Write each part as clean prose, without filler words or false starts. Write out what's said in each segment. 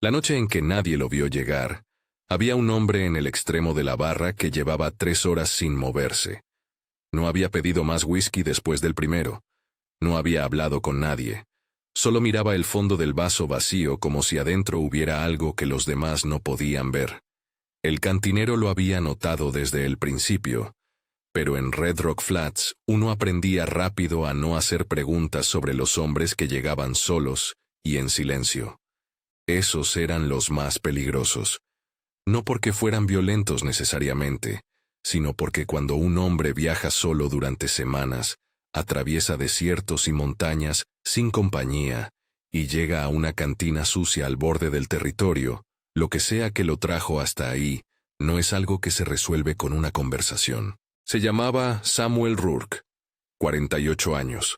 La noche en que nadie lo vio llegar, había un hombre en el extremo de la barra que llevaba 3 horas sin moverse. No había pedido más whisky después del primero. No había hablado con nadie. Solo miraba el fondo del vaso vacío como si adentro hubiera algo que los demás no podían ver. El cantinero lo había notado desde el principio, pero en Red Rock Flats uno aprendía rápido a no hacer preguntas sobre los hombres que llegaban solos y en silencio. Esos eran los más peligrosos. No porque fueran violentos necesariamente, sino porque cuando un hombre viaja solo durante semanas, atraviesa desiertos y montañas sin compañía y llega a una cantina sucia al borde del territorio, lo que sea que lo trajo hasta ahí, no es algo que se resuelve con una conversación. Se llamaba Samuel Rourke, 48 años,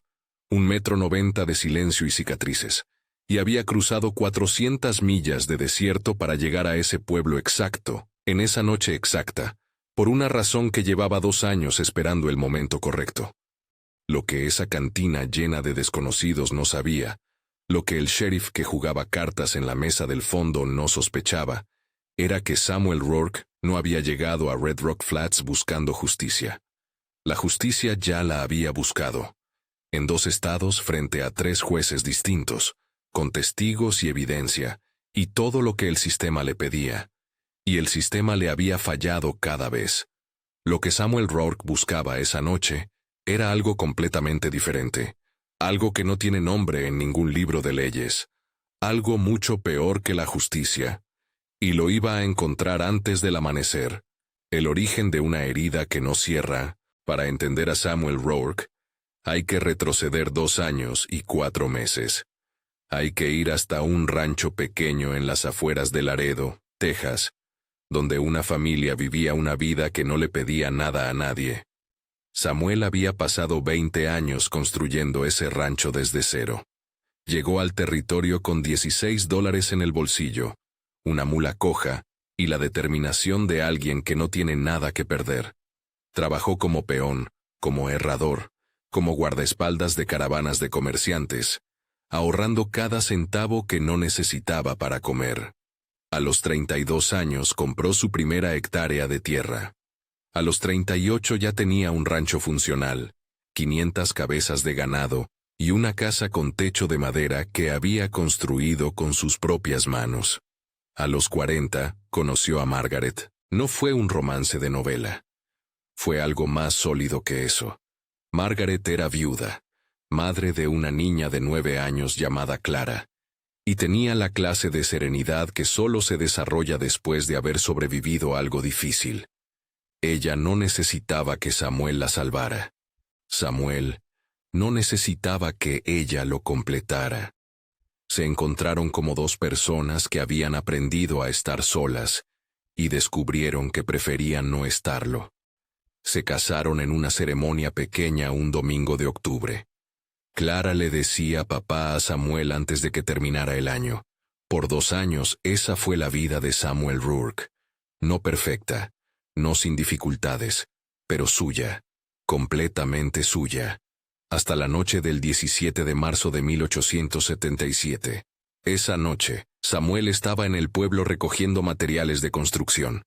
1,90 m de silencio y cicatrices, y había cruzado 400 millas de desierto para llegar a ese pueblo exacto, en esa noche exacta, por una razón que llevaba 2 años esperando el momento correcto. Lo que esa cantina llena de desconocidos no sabía, lo que el sheriff que jugaba cartas en la mesa del fondo no sospechaba, era que Samuel Rourke no había llegado a Red Rock Flats buscando justicia. La justicia ya la había buscado. En 2 estados frente a 3 jueces distintos, con testigos y evidencia, y todo lo que el sistema le pedía. Y el sistema le había fallado cada vez. Lo que Samuel Rourke buscaba esa noche era algo completamente diferente. Algo que no tiene nombre en ningún libro de leyes. Algo mucho peor que la justicia. Y lo iba a encontrar antes del amanecer. El origen de una herida que no cierra. Para entender a Samuel Rourke, hay que retroceder 2 años y 4 meses. Hay que ir hasta un rancho pequeño en las afueras de Laredo, Texas, donde una familia vivía una vida que no le pedía nada a nadie. Samuel había pasado 20 años construyendo ese rancho desde cero. Llegó al territorio con $16 en el bolsillo, una mula coja y la determinación de alguien que no tiene nada que perder. Trabajó como peón, como herrador, como guardaespaldas de caravanas de comerciantes, ahorrando cada centavo que no necesitaba para comer. A los 32 años compró su primera hectárea de tierra. A los 38 ya tenía un rancho funcional, 500 cabezas de ganado y una casa con techo de madera que había construido con sus propias manos. A los 40 conoció a Margaret. No fue un romance de novela. Fue algo más sólido que eso. Margaret era viuda, madre de una niña de 9 años llamada Clara, y tenía la clase de serenidad que solo se desarrolla después de haber sobrevivido a algo difícil. Ella no necesitaba que Samuel la salvara. Samuel no necesitaba que ella lo completara. Se encontraron como 2 personas que habían aprendido a estar solas y descubrieron que preferían no estarlo. Se casaron en una ceremonia pequeña un domingo de octubre. Clara le decía papá a Samuel antes de que terminara el año. Por 2 años esa fue la vida de Samuel Rourke. No perfecta, no sin dificultades, pero suya, completamente suya. Hasta la noche del 17 de marzo de 1877. Esa noche, Samuel estaba en el pueblo recogiendo materiales de construcción.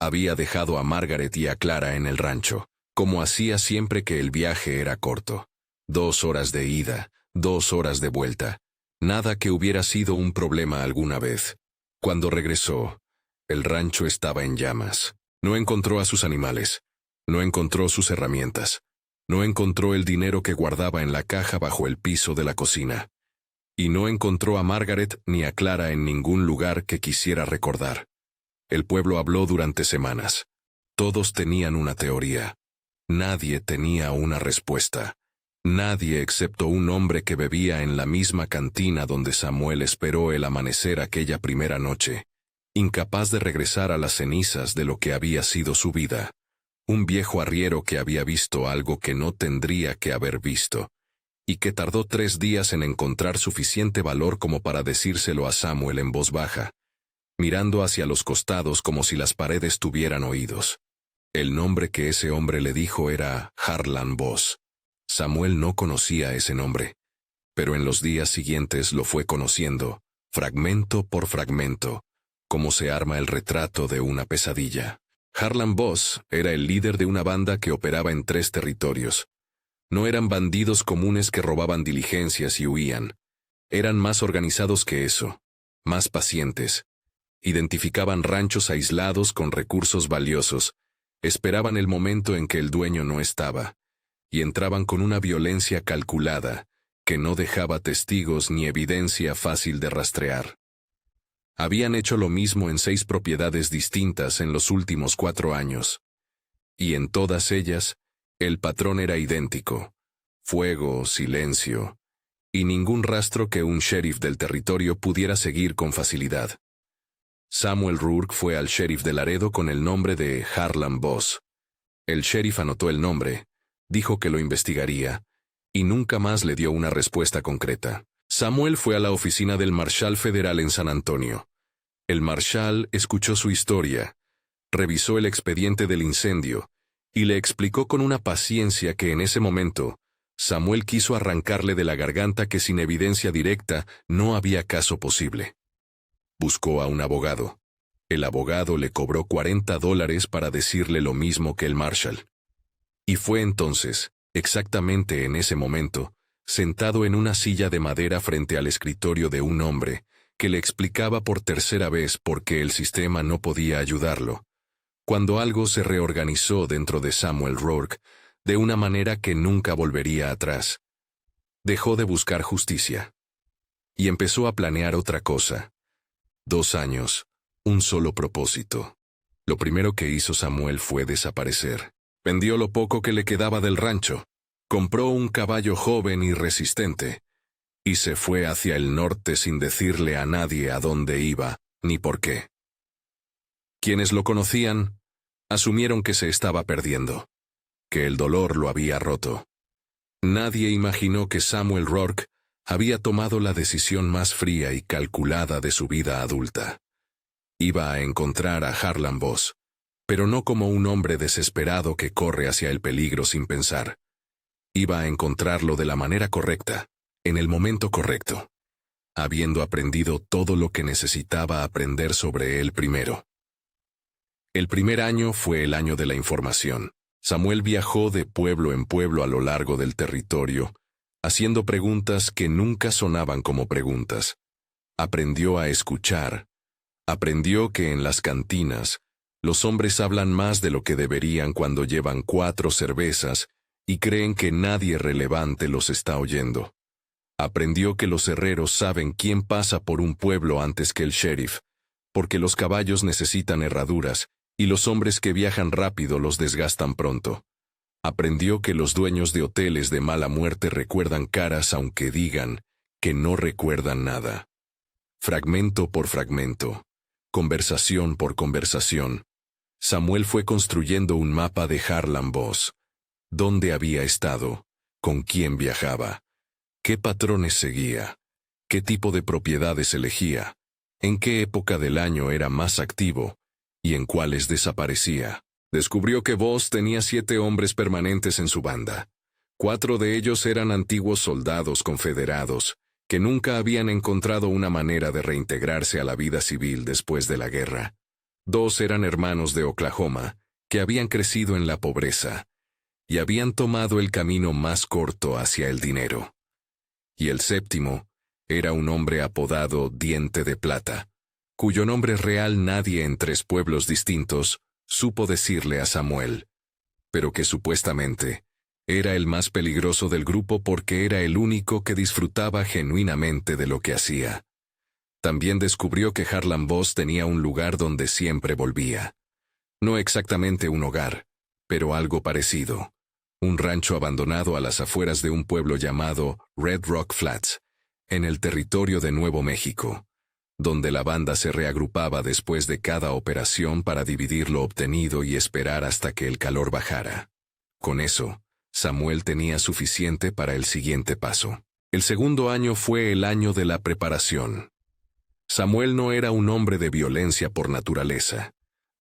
Había dejado a Margaret y a Clara en el rancho, como hacía siempre que el viaje era corto. 2 horas de ida, 2 horas de vuelta. Nada que hubiera sido un problema alguna vez. Cuando regresó, el rancho estaba en llamas. No encontró a sus animales. No encontró sus herramientas. No encontró el dinero que guardaba en la caja bajo el piso de la cocina. Y no encontró a Margaret ni a Clara en ningún lugar que quisiera recordar. El pueblo habló durante semanas. Todos tenían una teoría. Nadie tenía una respuesta. Nadie excepto un hombre que bebía en la misma cantina donde Samuel esperó el amanecer aquella primera noche, incapaz de regresar a las cenizas de lo que había sido su vida. Un viejo arriero que había visto algo que no tendría que haber visto, y que tardó 3 días en encontrar suficiente valor como para decírselo a Samuel en voz baja, mirando hacia los costados como si las paredes tuvieran oídos. El nombre que ese hombre le dijo era Harlan Boss. Samuel no conocía ese nombre, pero en los días siguientes lo fue conociendo, fragmento por fragmento, como se arma el retrato de una pesadilla. Harlan Boss era el líder de una banda que operaba en 3 territorios. No eran bandidos comunes que robaban diligencias y huían. Eran más organizados que eso, más pacientes. Identificaban ranchos aislados con recursos valiosos, esperaban el momento en que el dueño no estaba, y entraban con una violencia calculada que no dejaba testigos ni evidencia fácil de rastrear. Habían hecho lo mismo en 6 propiedades distintas en los últimos 4 años. Y en todas ellas, el patrón era idéntico: fuego, silencio, y ningún rastro que un sheriff del territorio pudiera seguir con facilidad. Samuel Rourke fue al sheriff de Laredo con el nombre de Harlan Boss. El sheriff anotó el nombre, dijo que lo investigaría, y nunca más le dio una respuesta concreta. Samuel fue a la oficina del marshal federal en San Antonio. El marshal escuchó su historia, revisó el expediente del incendio, y le explicó con una paciencia que en ese momento Samuel quiso arrancarle de la garganta que sin evidencia directa no había caso posible. Buscó a un abogado. El abogado le cobró $40 para decirle lo mismo que el marshal. Y fue entonces, exactamente en ese momento, sentado en una silla de madera frente al escritorio de un hombre, que le explicaba por tercera vez por qué el sistema no podía ayudarlo, cuando algo se reorganizó dentro de Samuel Rourke de una manera que nunca volvería atrás. Dejó de buscar justicia. Y empezó a planear otra cosa. 2 años, un solo propósito. Lo primero que hizo Samuel fue desaparecer. Vendió lo poco que le quedaba del rancho, compró un caballo joven y resistente, y se fue hacia el norte sin decirle a nadie a dónde iba, ni por qué. Quienes lo conocían, asumieron que se estaba perdiendo, que el dolor lo había roto. Nadie imaginó que Samuel Rourke había tomado la decisión más fría y calculada de su vida adulta. Iba a encontrar a Harlan Boss, pero no como un hombre desesperado que corre hacia el peligro sin pensar. Iba a encontrarlo de la manera correcta, en el momento correcto, habiendo aprendido todo lo que necesitaba aprender sobre él primero. El primer año fue el año de la información. Samuel viajó de pueblo en pueblo a lo largo del territorio, haciendo preguntas que nunca sonaban como preguntas. Aprendió a escuchar. Aprendió que en las cantinas, los hombres hablan más de lo que deberían cuando llevan 4 cervezas y creen que nadie relevante los está oyendo. Aprendió que los herreros saben quién pasa por un pueblo antes que el sheriff, porque los caballos necesitan herraduras y los hombres que viajan rápido los desgastan pronto. Aprendió que los dueños de hoteles de mala muerte recuerdan caras aunque digan que no recuerdan nada. Fragmento por fragmento, conversación por conversación, Samuel fue construyendo un mapa de Harlan Boss. ¿Dónde había estado? ¿Con quién viajaba? ¿Qué patrones seguía? ¿Qué tipo de propiedades elegía? ¿En qué época del año era más activo? ¿Y en cuáles desaparecía? Descubrió que Boss tenía 7 hombres permanentes en su banda. 4 de ellos eran antiguos soldados confederados, que nunca habían encontrado una manera de reintegrarse a la vida civil después de la guerra. 2 eran hermanos de Oklahoma, que habían crecido en la pobreza, y habían tomado el camino más corto hacia el dinero. Y el 7º era un hombre apodado Diente de Plata, cuyo nombre real nadie en 3 pueblos distintos supo decirle a Samuel, pero que supuestamente era el más peligroso del grupo porque era el único que disfrutaba genuinamente de lo que hacía. También descubrió que Harlan Boss tenía un lugar donde siempre volvía. No exactamente un hogar, pero algo parecido. Un rancho abandonado a las afueras de un pueblo llamado Red Rock Flats, en el territorio de Nuevo México, donde la banda se reagrupaba después de cada operación para dividir lo obtenido y esperar hasta que el calor bajara. Con eso, Samuel tenía suficiente para el siguiente paso. El segundo año fue el año de la preparación. Samuel no era un hombre de violencia por naturaleza.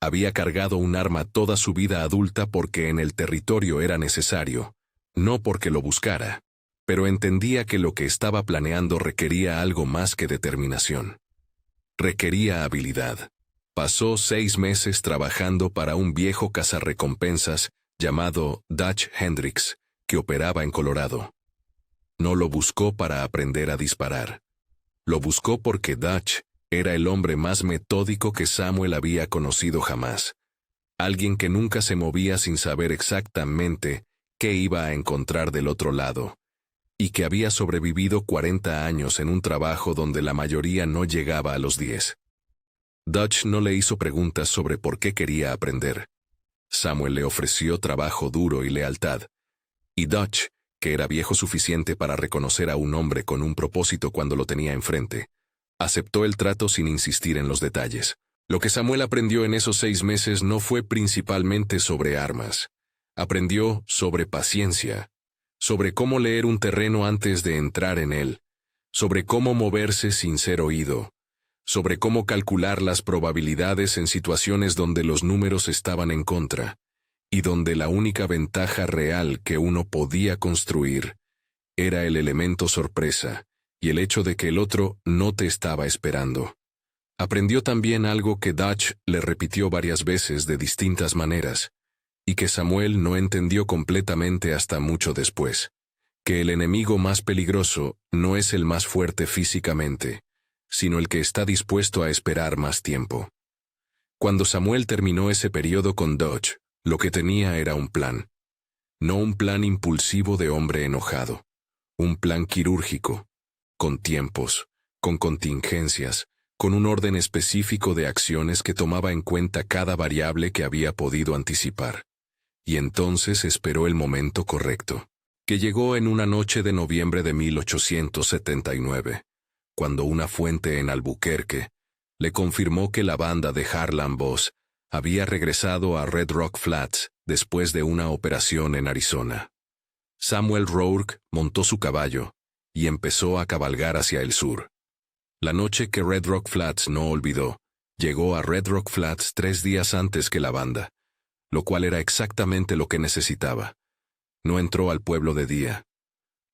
Había cargado un arma toda su vida adulta porque en el territorio era necesario, no porque lo buscara, pero entendía que lo que estaba planeando requería algo más que determinación. Requería habilidad. Pasó 6 meses trabajando para un viejo cazarrecompensas llamado Dutch Hendricks, que operaba en Colorado. No lo buscó para aprender a disparar. Lo buscó porque Dutch era el hombre más metódico que Samuel había conocido jamás. Alguien que nunca se movía sin saber exactamente qué iba a encontrar del otro lado, y que había sobrevivido 40 años en un trabajo donde la mayoría no llegaba a los 10. Dutch no le hizo preguntas sobre por qué quería aprender. Samuel le ofreció trabajo duro y lealtad, y Dutch, que era viejo suficiente para reconocer a un hombre con un propósito cuando lo tenía enfrente, aceptó el trato sin insistir en los detalles. Lo que Samuel aprendió en esos 6 meses no fue principalmente sobre armas. Aprendió sobre paciencia, sobre cómo leer un terreno antes de entrar en él, sobre cómo moverse sin ser oído, sobre cómo calcular las probabilidades en situaciones donde los números estaban en contra, y donde la única ventaja real que uno podía construir era el elemento sorpresa y el hecho de que el otro no te estaba esperando. Aprendió también algo que Dutch le repitió varias veces de distintas maneras, y que Samuel no entendió completamente hasta mucho después, que el enemigo más peligroso no es el más fuerte físicamente, sino el que está dispuesto a esperar más tiempo. Cuando Samuel terminó ese periodo con Dutch, lo que tenía era un plan. No un plan impulsivo de hombre enojado. Un plan quirúrgico, con tiempos, con contingencias, con un orden específico de acciones que tomaba en cuenta cada variable que había podido anticipar. Y entonces esperó el momento correcto, que llegó en una noche de noviembre de 1879, cuando una fuente en Albuquerque le confirmó que la banda de Harlan Boss había regresado a Red Rock Flats después de una operación en Arizona. Samuel Rourke montó su caballo y empezó a cabalgar hacia el sur. La noche que Red Rock Flats no olvidó, llegó a Red Rock Flats 3 días antes que la banda, lo cual era exactamente lo que necesitaba. No entró al pueblo de día.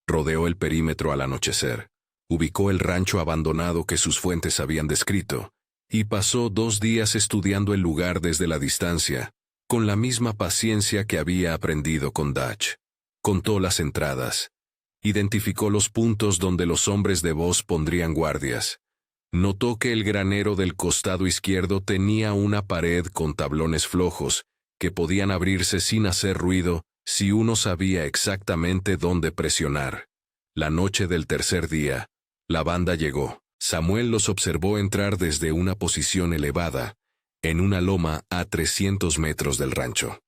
Rodeó el perímetro al anochecer, ubicó el rancho abandonado que sus fuentes habían descrito, y pasó 2 días estudiando el lugar desde la distancia, con la misma paciencia que había aprendido con Dutch. Contó las entradas. Identificó los puntos donde los hombres de Boss pondrían guardias. Notó que el granero del costado izquierdo tenía una pared con tablones flojos, que podían abrirse sin hacer ruido si uno sabía exactamente dónde presionar. La noche del tercer día, la banda llegó. Samuel los observó entrar desde una posición elevada, en una loma a 300 metros del rancho.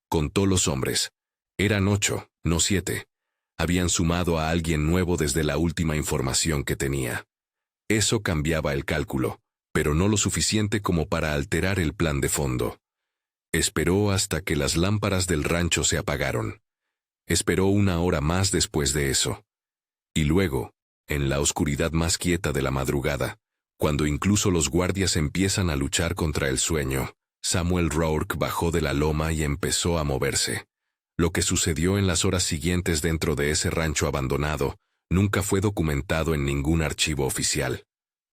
Contó los hombres. Eran 8, no 7. Habían sumado a alguien nuevo desde la última información que tenía. Eso cambiaba el cálculo, pero no lo suficiente como para alterar el plan de fondo. Esperó hasta que las lámparas del rancho se apagaron. Esperó 1 hora más después de eso. Y luego, en la oscuridad más quieta de la madrugada, cuando incluso los guardias empiezan a luchar contra el sueño, Samuel Rourke bajó de la loma y empezó a moverse. Lo que sucedió en las horas siguientes dentro de ese rancho abandonado nunca fue documentado en ningún archivo oficial.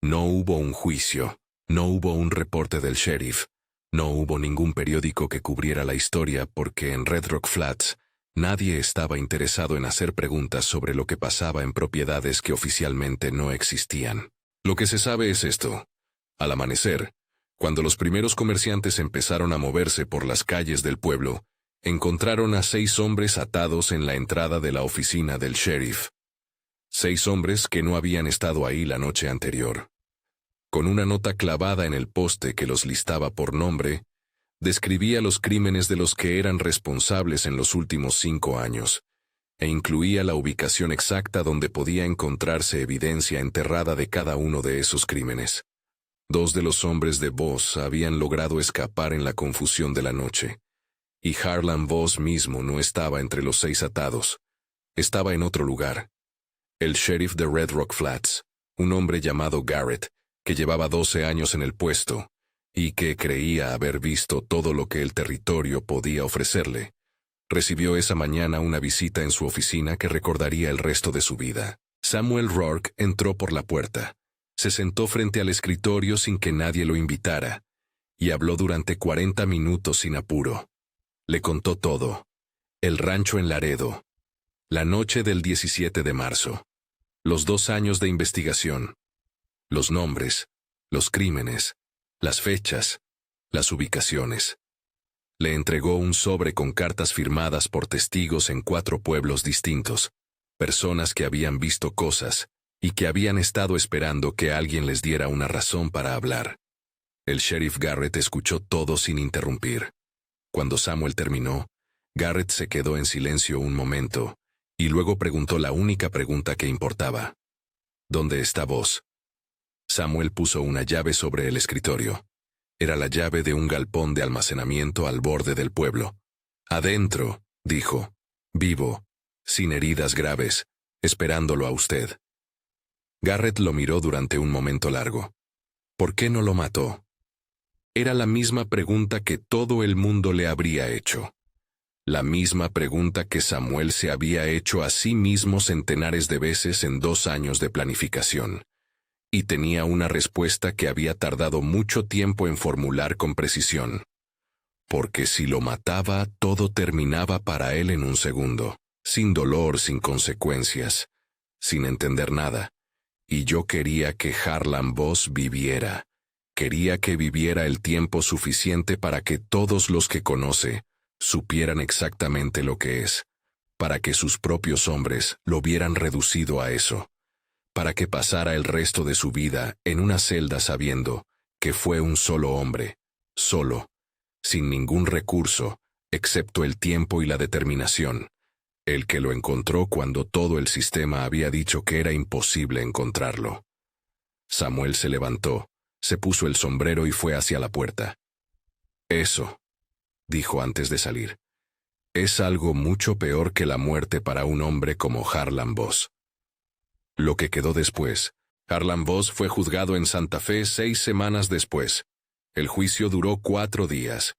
No hubo un juicio, no hubo un reporte del sheriff, no hubo ningún periódico que cubriera la historia porque en Red Rock Flats nadie estaba interesado en hacer preguntas sobre lo que pasaba en propiedades que oficialmente no existían. Lo que se sabe es esto. Al amanecer, cuando los primeros comerciantes empezaron a moverse por las calles del pueblo, encontraron a 6 hombres atados en la entrada de la oficina del sheriff. 6 hombres que no habían estado ahí la noche anterior. Con una nota clavada en el poste que los listaba por nombre, describía los crímenes de los que eran responsables en los últimos 5 años, e incluía la ubicación exacta donde podía encontrarse evidencia enterrada de cada uno de esos crímenes. 2 de los hombres de Boss habían logrado escapar en la confusión de la noche, y Harlan Boss mismo no estaba entre los 6 atados. Estaba en otro lugar. El sheriff de Red Rock Flats, un hombre llamado Garrett, que llevaba 12 años en el puesto, y que creía haber visto todo lo que el territorio podía ofrecerle, recibió esa mañana una visita en su oficina que recordaría el resto de su vida. Samuel Rourke entró por la puerta, Se sentó frente al escritorio sin que nadie lo invitara, y habló durante 40 minutos sin apuro. Le contó todo. El rancho en Laredo. La noche del 17 de marzo. Los 2 años de investigación. Los nombres, los crímenes, las fechas, las ubicaciones. Le entregó un sobre con cartas firmadas por testigos en 4 pueblos distintos, personas que habían visto cosas y que habían estado esperando que alguien les diera una razón para hablar. El sheriff Garrett escuchó todo sin interrumpir. Cuando Samuel terminó, Garrett se quedó en silencio un momento, y luego preguntó la única pregunta que importaba. ¿Dónde está vos? Samuel puso una llave sobre el escritorio. Era la llave de un galpón de almacenamiento al borde del pueblo. Adentro, dijo, vivo, sin heridas graves, esperándolo a usted. Garrett lo miró durante un momento largo. ¿Por qué no lo mató? Era la misma pregunta que todo el mundo le habría hecho. La misma pregunta que Samuel se había hecho a sí mismo centenares de veces en 2 años de planificación. Y tenía una respuesta que había tardado mucho tiempo en formular con precisión. Porque si lo mataba, todo terminaba para él en un segundo, sin dolor, sin consecuencias, sin entender nada. Y yo quería que Harlan Boss viviera. Quería que viviera el tiempo suficiente para que todos los que conoce supieran exactamente lo que es, para que sus propios hombres lo vieran reducido a eso, para que pasara el resto de su vida en una celda sabiendo que fue un solo hombre, solo, sin ningún recurso, excepto el tiempo y la determinación, el que lo encontró cuando todo el sistema había dicho que era imposible encontrarlo. Samuel se levantó, se puso el sombrero y fue hacia la puerta. Eso, dijo antes de salir, es algo mucho peor que la muerte para un hombre como Harlan Boss. Lo que quedó después. Harlan Boss fue juzgado en Santa Fe 6 semanas después. El juicio duró 4 días.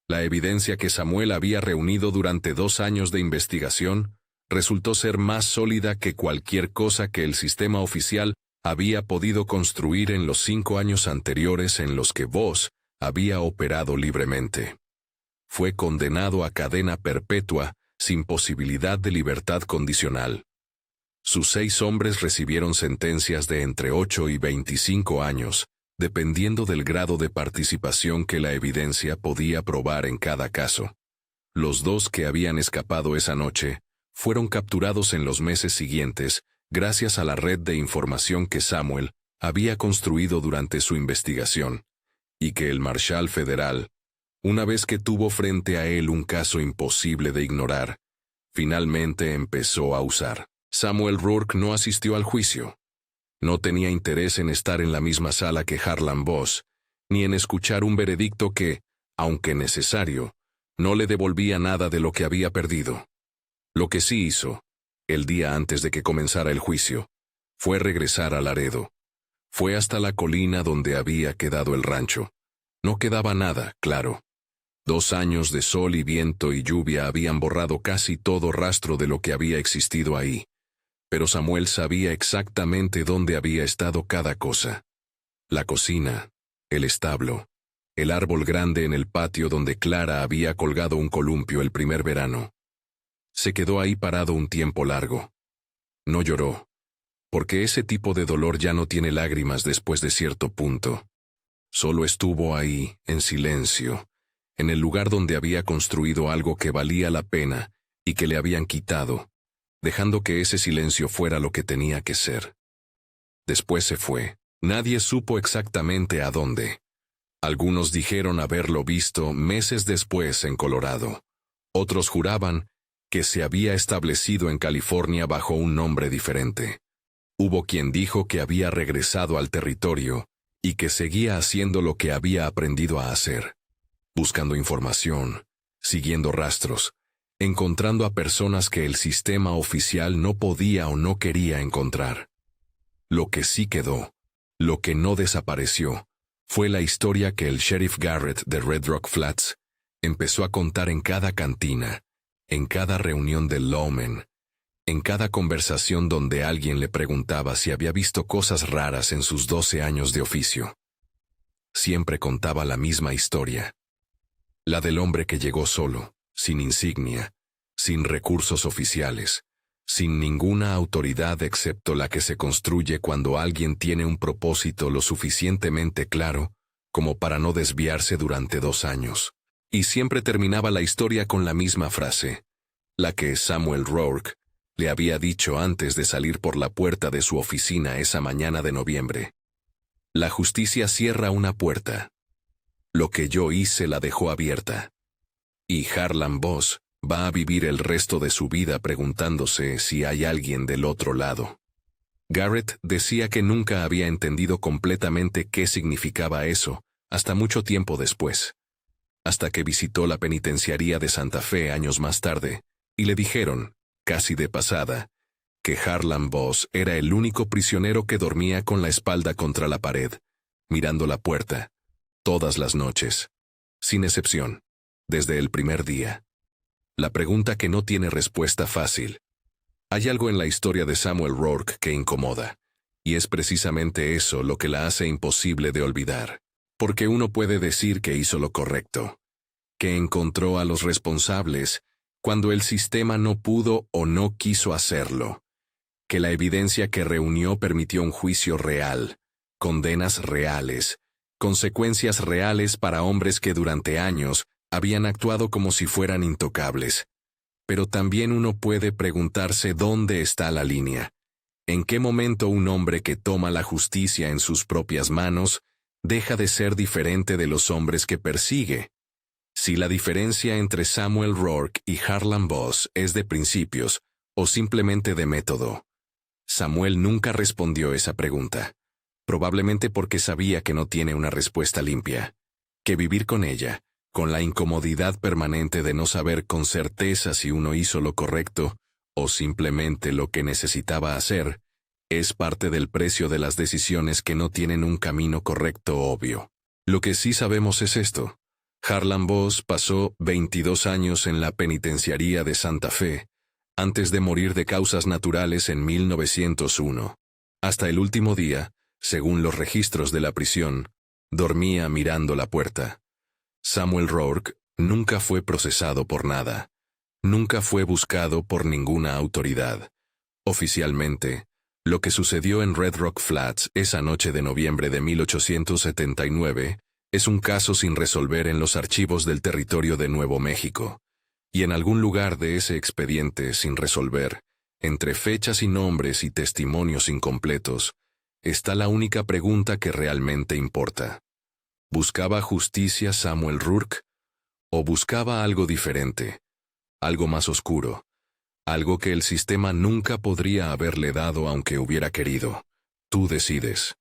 La evidencia que Samuel había reunido durante 2 años de investigación resultó ser más sólida que cualquier cosa que el sistema oficial había podido construir en los 5 años anteriores en los que Boss había operado libremente. Fue condenado a cadena perpetua sin posibilidad de libertad condicional. Sus 6 hombres recibieron sentencias de entre 8 y 25 años, dependiendo del grado de participación que la evidencia podía probar en cada caso. Los 2 que habían escapado esa noche fueron capturados en los meses siguientes gracias a la red de información que Samuel había construido durante su investigación, y que el Marshal Federal, una vez que tuvo frente a él un caso imposible de ignorar, finalmente empezó a usar. Samuel Rourke no asistió al juicio. No tenía interés en estar en la misma sala que Harlan Boss, ni en escuchar un veredicto que, aunque necesario, no le devolvía nada de lo que había perdido. Lo que sí hizo, el día antes de que comenzara el juicio, fue regresar a Laredo. Fue hasta la colina donde había quedado el rancho. No quedaba nada, claro. 2 años de sol y viento y lluvia habían borrado casi todo rastro de lo que había existido ahí. Pero Samuel sabía exactamente dónde había estado cada cosa. La cocina, el establo, el árbol grande en el patio donde Clara había colgado un columpio el primer verano. Se quedó ahí parado un tiempo largo. No lloró, porque ese tipo de dolor ya no tiene lágrimas después de cierto punto. Solo estuvo ahí, en silencio, en el lugar donde había construido algo que valía la pena y que le habían quitado, dejando que ese silencio fuera lo que tenía que ser. Después se fue. Nadie supo exactamente a dónde. Algunos dijeron haberlo visto meses después en Colorado. Otros juraban que se había establecido en California bajo un nombre diferente. Hubo quien dijo que había regresado al territorio y que seguía haciendo lo que había aprendido a hacer, buscando información, siguiendo rastros, encontrando a personas que el sistema oficial no podía o no quería encontrar. Lo que sí quedó, lo que no desapareció, fue la historia que el sheriff Garrett de Red Rock Flats empezó a contar en cada cantina, en cada reunión del Lawmen, En cada conversación donde alguien le preguntaba si había visto cosas raras en sus 12 años de oficio, siempre contaba la misma historia. La del hombre que llegó solo, sin insignia, sin recursos oficiales, sin ninguna autoridad excepto la que se construye cuando alguien tiene un propósito lo suficientemente claro como para no desviarse durante 2 años. Y siempre terminaba la historia con la misma frase, la que Samuel Rourke le había dicho antes de salir por la puerta de su oficina esa mañana de noviembre. La justicia cierra una puerta. Lo que yo hice la dejó abierta. Y Harlan Boss va a vivir el resto de su vida preguntándose si hay alguien del otro lado. Garrett decía que nunca había entendido completamente qué significaba eso, hasta mucho tiempo después. Hasta que visitó la penitenciaría de Santa Fe años más tarde, y le dijeron, casi de pasada, que Harlan Boss era el único prisionero que dormía con la espalda contra la pared, mirando la puerta, todas las noches, sin excepción, desde el primer día. La pregunta que no tiene respuesta fácil. Hay algo en la historia de Samuel Rourke que incomoda, y es precisamente eso lo que la hace imposible de olvidar. Porque uno puede decir que hizo lo correcto, que encontró a los responsables cuando el sistema no pudo o no quiso hacerlo, que la evidencia que reunió permitió un juicio real, condenas reales, consecuencias reales para hombres que durante años habían actuado como si fueran intocables. Pero también uno puede preguntarse dónde está la línea. ¿En qué momento un hombre que toma la justicia en sus propias manos deja de ser diferente de los hombres que persigue? Si la diferencia entre Samuel Rourke y Harlan Boss es de principios o simplemente de método. Samuel nunca respondió esa pregunta, probablemente porque sabía que no tiene una respuesta limpia, que vivir con ella, con la incomodidad permanente de no saber con certeza si uno hizo lo correcto o simplemente lo que necesitaba hacer, es parte del precio de las decisiones que no tienen un camino correcto obvio. Lo que sí sabemos es esto. Harlan Boss pasó 22 años en la penitenciaría de Santa Fe, antes de morir de causas naturales en 1901. Hasta el último día, según los registros de la prisión, dormía mirando la puerta. Samuel Rourke nunca fue procesado por nada. Nunca fue buscado por ninguna autoridad. Oficialmente, lo que sucedió en Red Rock Flats esa noche de noviembre de 1879 es un caso sin resolver en los archivos del territorio de Nuevo México. Y en algún lugar de ese expediente sin resolver, entre fechas y nombres y testimonios incompletos, está la única pregunta que realmente importa. ¿Buscaba justicia Samuel Rourke? ¿O buscaba algo diferente? Algo más oscuro. Algo que el sistema nunca podría haberle dado aunque hubiera querido. Tú decides.